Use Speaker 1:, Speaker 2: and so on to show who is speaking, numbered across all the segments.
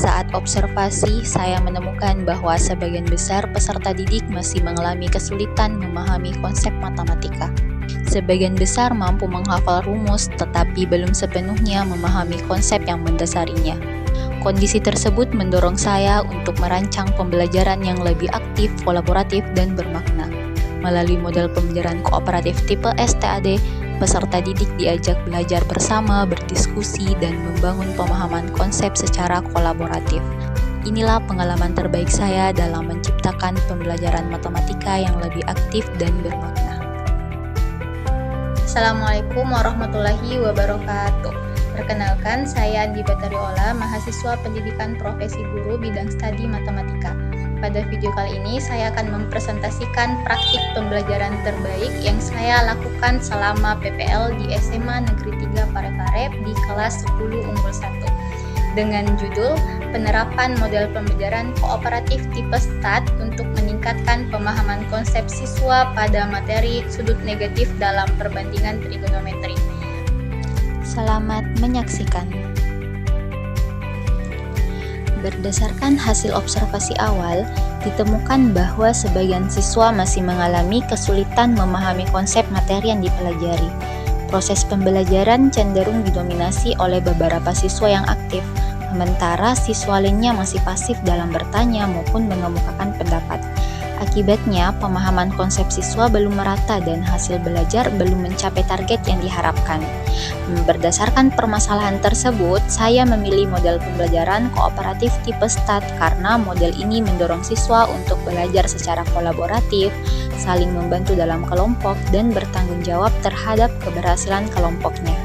Speaker 1: Saat observasi, saya menemukan bahwa sebagian besar peserta didik masih mengalami kesulitan memahami konsep matematika. Sebagian besar mampu menghafal rumus, tetapi belum sepenuhnya memahami konsep yang mendasarinya. Kondisi tersebut mendorong saya untuk merancang pembelajaran yang lebih aktif, kolaboratif, dan bermakna. Melalui model pembelajaran kooperatif tipe STAD, peserta didik diajak belajar bersama, berdiskusi, dan membangun pemahaman konsep secara kolaboratif. Inilah pengalaman terbaik saya dalam menciptakan pembelajaran matematika yang lebih aktif dan bermakna.
Speaker 2: Assalamualaikum warahmatullahi wabarakatuh. Perkenalkan, saya Andi Batariola, mahasiswa pendidikan profesi guru bidang studi matematika. Pada video kali ini, saya akan mempresentasikan praktik pembelajaran terbaik yang saya lakukan selama PPL di SMA Negeri 3 Parepare di kelas 10 Unggul 1. Dengan judul, Penerapan Model Pembelajaran Kooperatif Tipe STAD untuk meningkatkan pemahaman konsep siswa pada materi sudut negatif dalam perbandingan trigonometri.
Speaker 1: Selamat menyaksikan. Berdasarkan hasil observasi awal, ditemukan bahwa sebagian siswa masih mengalami kesulitan memahami konsep materi yang dipelajari. Proses pembelajaran cenderung didominasi oleh beberapa siswa yang aktif, sementara siswa lainnya masih pasif dalam bertanya maupun mengemukakan pendapat. Akibatnya, pemahaman konsep siswa belum merata dan hasil belajar belum mencapai target yang diharapkan. Berdasarkan permasalahan tersebut, saya memilih model pembelajaran kooperatif tipe STAD karena model ini mendorong siswa untuk belajar secara kolaboratif, saling membantu dalam kelompok, dan bertanggung jawab terhadap keberhasilan kelompoknya.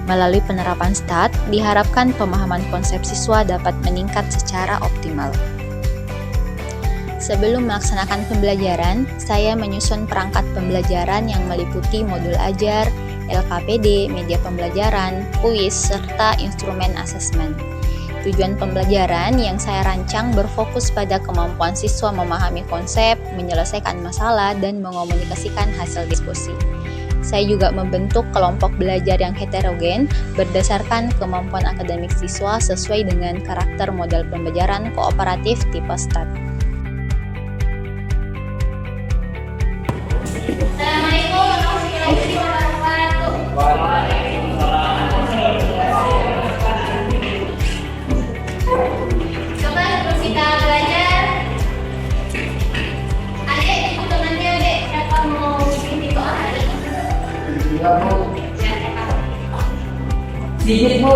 Speaker 1: Melalui penerapan STAD, diharapkan pemahaman konsep siswa dapat meningkat secara optimal. Sebelum melaksanakan pembelajaran, saya menyusun perangkat pembelajaran yang meliputi modul ajar, LKPD, media pembelajaran, kuis, serta instrumen asesmen. Tujuan pembelajaran yang saya rancang berfokus pada kemampuan siswa memahami konsep, menyelesaikan masalah, dan mengomunikasikan hasil diskusi. Saya juga membentuk kelompok belajar yang heterogen berdasarkan kemampuan akademik siswa sesuai dengan karakter model pembelajaran kooperatif tipe STAD.
Speaker 2: Coba sebelum kita belajar, adik itu temannya adik, siapa mau bikin tipe adik?
Speaker 3: Sedikit bu.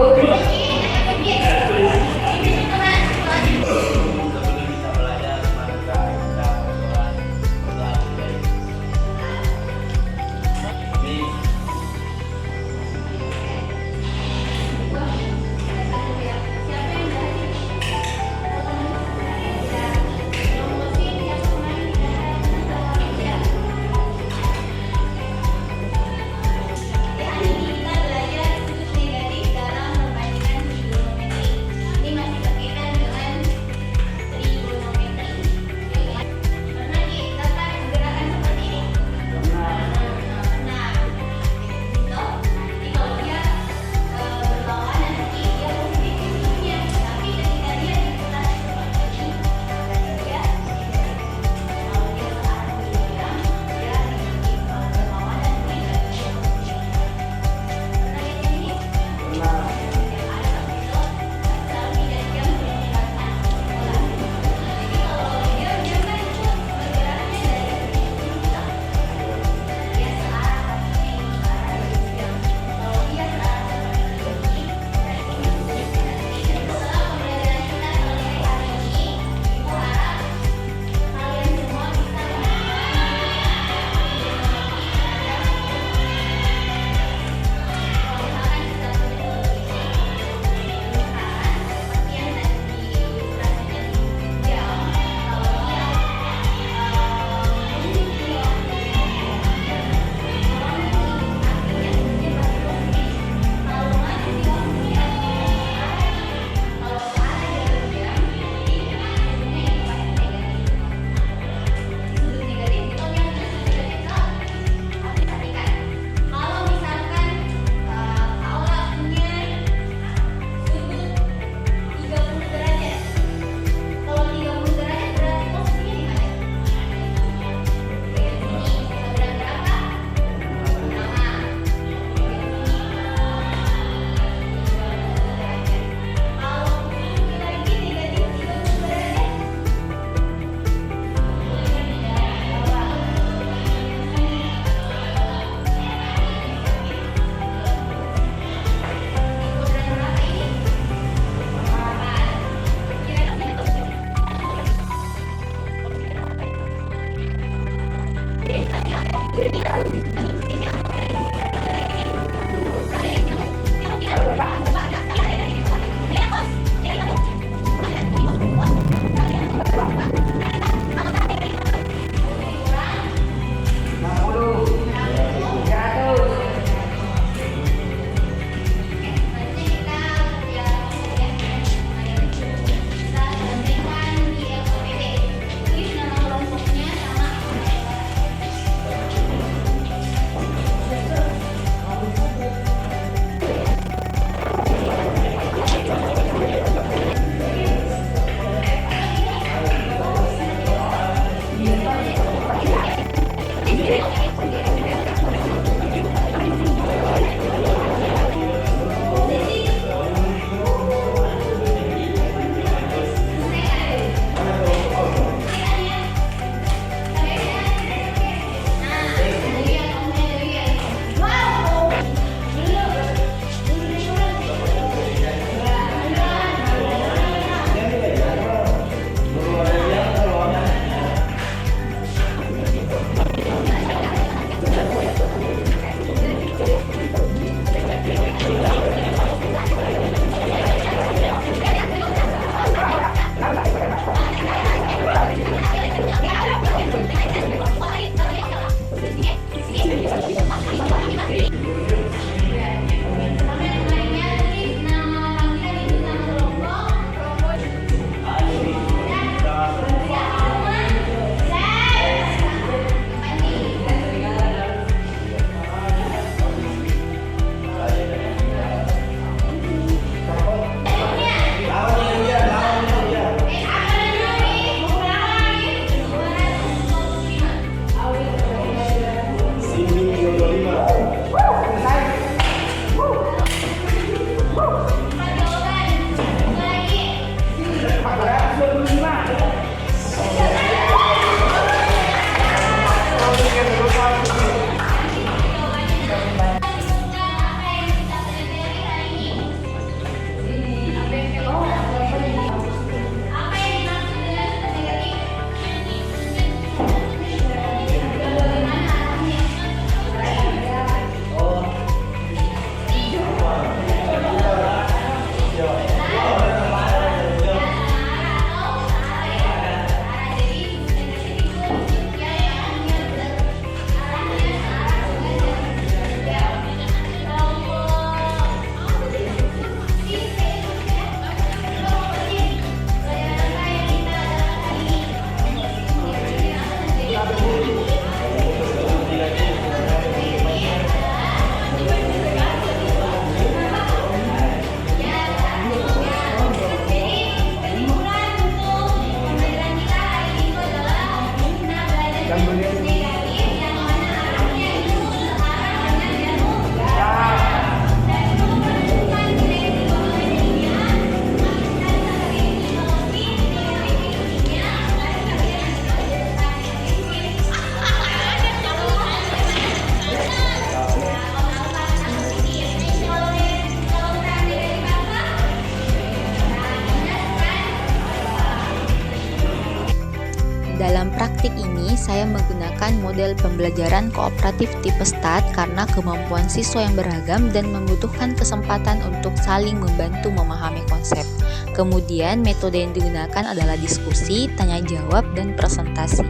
Speaker 1: Dalam praktik ini, saya menggunakan model pembelajaran kooperatif tipe STAT karena kemampuan siswa yang beragam dan membutuhkan kesempatan untuk saling membantu memahami konsep. Kemudian, metode yang digunakan adalah diskusi, tanya jawab, dan presentasi.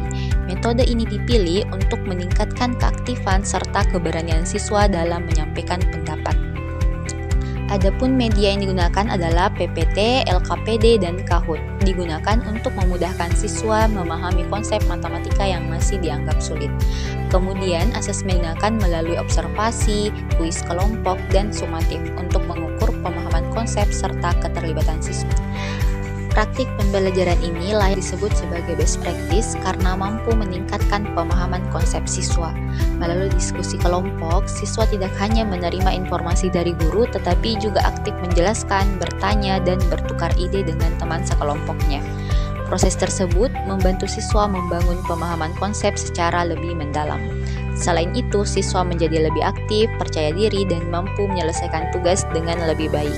Speaker 1: Metode ini dipilih untuk meningkatkan keaktifan serta keberanian siswa dalam menyampaikan pendapat. Adapun media yang digunakan adalah PPT, LKPD, dan Kahoot. Digunakan untuk memudahkan siswa memahami konsep matematika yang masih dianggap sulit. Kemudian, asesmen digunakan melalui observasi, kuis kelompok, dan sumatif untuk mengukur pemahaman konsep serta keterlibatan siswa. Praktik pembelajaran ini layak disebut sebagai best practice karena mampu meningkatkan pemahaman konsep siswa. Melalui diskusi kelompok, siswa tidak hanya menerima informasi dari guru tetapi juga aktif menjelaskan, bertanya, dan bertukar ide dengan teman sekelompoknya. Proses tersebut membantu siswa membangun pemahaman konsep secara lebih mendalam. Selain itu, siswa menjadi lebih aktif, percaya diri, dan mampu menyelesaikan tugas dengan lebih baik.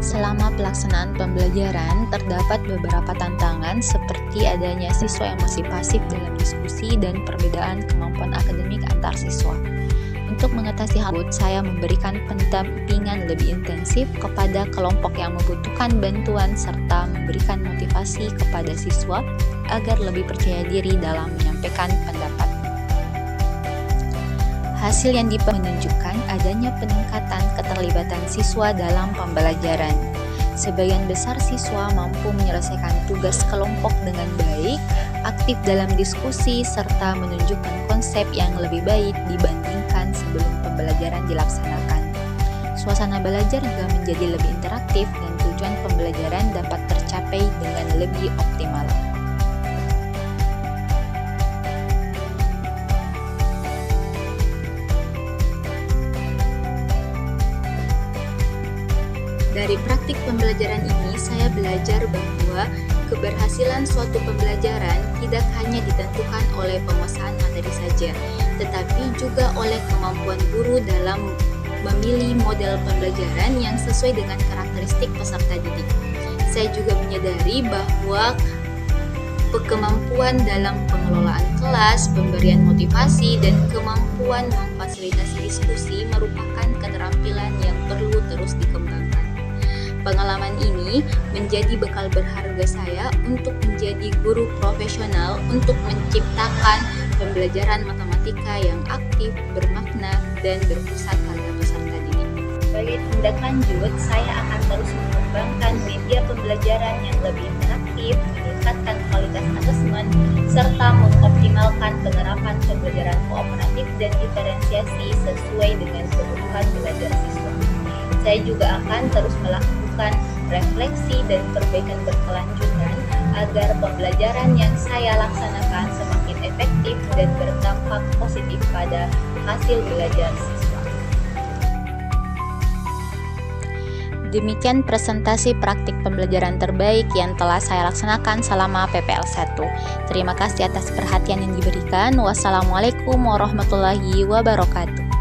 Speaker 1: Selama pelaksanaan pembelajaran, terdapat beberapa tantangan seperti adanya siswa yang masih pasif dalam diskusi dan perbedaan kemampuan akademik antar siswa. Untuk mengatasi hal tersebut, saya memberikan pendampingan lebih intensif kepada kelompok yang membutuhkan bantuan serta memberikan motivasi kepada siswa agar lebih percaya diri dalam menyampaikan pendapat. Hasil yang menunjukkan adanya peningkatan keterlibatan siswa dalam pembelajaran. Sebagian besar siswa mampu menyelesaikan tugas kelompok dengan baik, aktif dalam diskusi, serta menunjukkan konsep yang lebih baik dibandingkan sebelum pembelajaran dilaksanakan. Suasana belajar juga menjadi lebih interaktif dan tujuan pembelajaran dapat tercapai dengan lebih optimal. Dari praktik pembelajaran ini, saya belajar bahwa keberhasilan suatu pembelajaran tidak hanya ditentukan oleh pemecahan materi saja, tetapi juga oleh kemampuan guru dalam memilih model pembelajaran yang sesuai dengan karakteristik peserta didik. Saya juga menyadari bahwa kemampuan dalam pengelolaan kelas, pemberian motivasi, dan kemampuan memfasilitasi diskusi merupakan keterampilan yang perlu terus dikembangkan. Pengalaman ini menjadi bekal berharga saya untuk menjadi guru profesional untuk menciptakan pembelajaran matematika yang aktif, bermakna, dan berpusat pada peserta didik. Sebagai tindak lanjut, saya akan terus mengembangkan media pembelajaran yang lebih interaktif, meningkatkan kualitas asesmen, serta mengoptimalkan penerapan pembelajaran kooperatif dan diferensiasi sesuai dengan kebutuhan belajar siswa. Saya juga akan terus melakukan refleksi dan perbaikan berkelanjutan agar pembelajaran yang saya laksanakan semakin efektif dan berdampak positif pada hasil belajar siswa. Demikian presentasi praktik pembelajaran terbaik yang telah saya laksanakan selama PPL 1. Terima kasih atas perhatian yang diberikan. Wassalamualaikum warahmatullahi wabarakatuh.